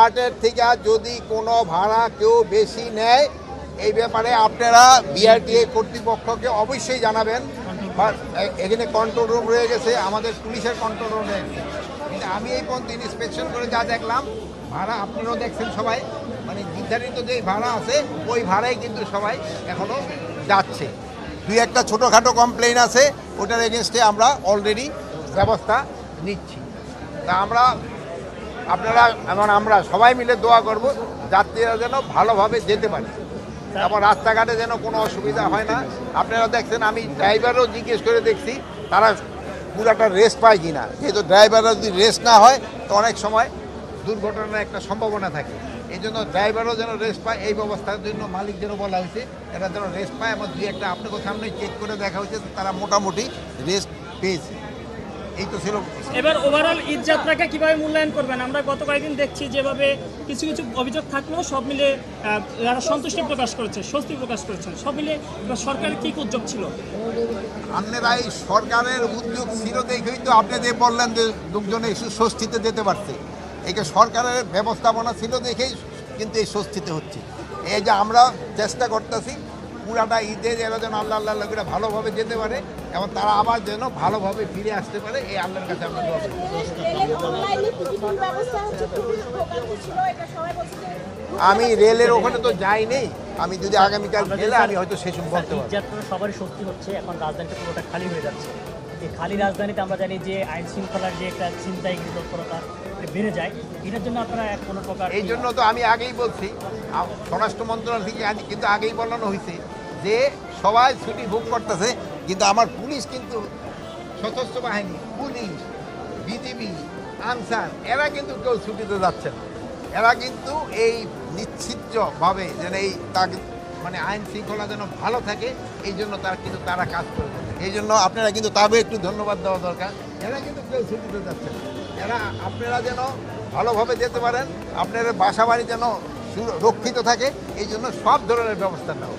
আটের থেকে যদি কোনো ভাড়া কেউ বেশি নেয় এই ব্যাপারে আপনারা বিআরটিএ কর্তৃপক্ষকে অবশ্যই জানাবেন। এখানে কন্ট্রোল রুম রয়ে গেছে, আমাদের পুলিশের কন্ট্রোল রুম রয়ে গেছে। কিন্তু আমি এই পর্যন্ত ইন্সপেকশন করে যা দেখলাম ভাড়া আপনারাও দেখছেন সবাই, মানে নির্ধারিত যে ভাড়া আছে ওই ভাড়াই কিন্তু সবাই এখনও যাচ্ছে। দুই একটা ছোটোখাটো কমপ্লেন আছে, ওটার এগেনস্টে আমরা অলরেডি ব্যবস্থা নিচ্ছি। তা আমরা সবাই মিলে দোয়া করব যাত্রীরা যেন ভালোভাবে যেতে পারে, তারপর রাস্তাঘাটে যেন কোনো অসুবিধা হয় না। আপনারা দেখছেন, আমি ড্রাইভারও জিজ্ঞেস করে দেখছি তারা পুরাটা রেস্ট পায় কি না। যেহেতু ড্রাইভাররা যদি রেস্ট না হয় তো অনেক সময় দুর্ঘটনার একটা সম্ভাবনা থাকে। এই জন্য ড্রাইভারও যেন রেস্ট পায় এই ব্যবস্থার জন্য মালিকদেরও বলা হয়েছে এরা যেন রেস্ট পায়। এবং দুই একটা আপনাদের সামনে চেক করে দেখা হয়েছে তারা মোটামুটি রেস্ট পেয়েছে। এই তো ছিল। এবার ওভারঅল ঈদ যাত্রাকে কিভাবে মূল্যায়ন করবেন? আমরা গত কয়েকদিন দেখছি যেভাবে কিছু কিছু অভিযোগ থাকলেও সব মিলে যারা সন্তুষ্টি প্রকাশ করেছে, স্বস্তি প্রকাশ করেছেন, সব মিলে সরকারের কী উদ্যোগ ছিল? আপনারা এই সরকারের উদ্যোগ ছিল দেখেই তো আপনি যে বললেন যে লোকজন এই স্বস্তিতে যেতে পারছে। একে সরকারের ব্যবস্থাপনা ছিল দেখেই কিন্তু এই স্বস্তিতে হচ্ছে। এই যে আমরা চেষ্টা করতেছি পুরাটা ঈদে এরা যেন আল্লাহ লোকেরা ভালোভাবে যেতে পারে এবং তারা আবার যেন ভালোভাবে ফিরে আসতে পারে, এই আল্লাহর কাছে আমরা দোয়া করি। আমি রেলের ওখানে তো যাইনি, আমি যদি আগামীকাল গেলে আমি হয়তো সেসব বলতে পারবো। সবারই সত্যি হচ্ছে এখন রাজধানীটা পুরোটা খালি হয়ে যাচ্ছে। এই খালি রাজধানীতে আমরা জানি যে আইন শৃঙ্খলার যে একটা ছিনতাইগিরি তৎপরতা বেড়ে যায়, এটার জন্য আপনারা কোনো প্রকার এই জন্য তো আমি আগেই বলছি, স্বরাষ্ট্র মন্ত্রণালয় থেকে কিন্তু আগেই বলানো হয়েছে যে সবাই ছুটি ভোগ করতেছে, কিন্তু আমার পুলিশ কিন্তু সশস্ত্র বাহিনী, পুলিশ, বিজিবি, আনসার এরা কিন্তু কেউ ছুটিতে যাচ্ছে না। এরা কিন্তু এই নিশ্চিতভাবে যেন এই মানে আইন শৃঙ্খলা যেন ভালো থাকে এই জন্য তারা কাজ করে থাকে। এই জন্য আপনারা কিন্তু তাদের একটু ধন্যবাদ দেওয়া দরকার। এরা কিন্তু কেউ ছুটিতে যাচ্ছে না। এরা আপনারা যেন ভালোভাবে যেতে পারেন, আপনার বাসা বাড়ি যেন রক্ষিত থাকে এই জন্য সব ধরনের ব্যবস্থা নেওয়া।